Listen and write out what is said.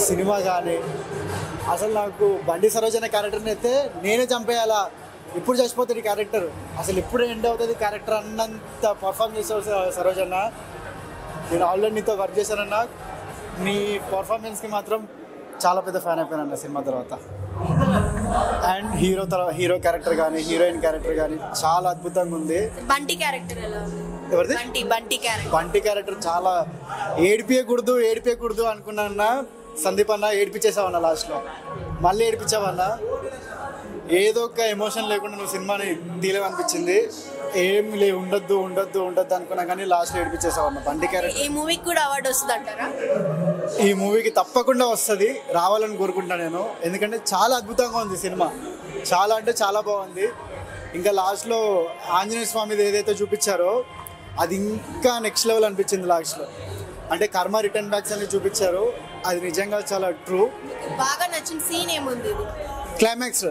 Cinema కానీ అసలు నాకు బండి సరోజ్ అనే క్యారెక్టర్ని అయితే నేనే చంపేయాలా, ఇప్పుడు చచ్చిపోతుంది క్యారెక్టర్, అసలు ఎప్పుడు ఎండ్ అవుతుంది క్యారెక్టర్ అన్నంత పర్ఫామ్ చేసావు సరోజ్ అన్న. నేను ఆల్రెడీ నీతో వర్క్ చేశానన్నా, నీ పర్ఫార్మెన్స్కి మాత్రం చాలా పెద్ద ఫ్యాన్ అయిపోయాను సినిమా తర్వాత. అండ్ హీరో క్యారెక్టర్ కానీ హీరోయిన్ క్యారెక్టర్ కానీ చాలా అద్భుతంగా ఉంది. బంటి క్యారెక్టర్ ఎలా ఉంది? ఎవరిది? బంటి క్యారెక్టర్ చాలా ఏడిపేయకూడదు అనుకున్నా. సందీప్ అన్న ఏడిపించేసావన్న, లాస్ట్లో మళ్ళీ ఏడిపించావన్నా. ఏదో ఒక ఎమోషన్ లేకుండా నువ్వు సినిమాని తీలేవనిపించింది. ఏం ఉండొద్దు అనుకున్నా కానీ లాస్ట్లో ఏడిపించేసావన్న. బంటి క్యారెక్టర్ ఈ మూవీకి కూడా అవార్డు వస్తుంది అంటారా? ఈ మూవీకి తప్పకుండా వస్తుంది, రావాలని కోరుకుంటున్నాను నేను. ఎందుకంటే చాలా అద్భుతంగా ఉంది సినిమా, చాలా అంటే చాలా బాగుంది. ఇంకా లాస్ట్లో ఆంజనేయ స్వామిది ఏదైతే చూపించారో అది ఇంకా నెక్స్ట్ లెవెల్ అనిపించింది. లాస్ట్లో అంటే కర్మ రిటర్న్ బ్యాక్స్ అని చూపించారు, అది నిజంగా చాలా ట్రూ. బాగా నచ్చిన సీన్ ఏముంది? క్లైమాక్స్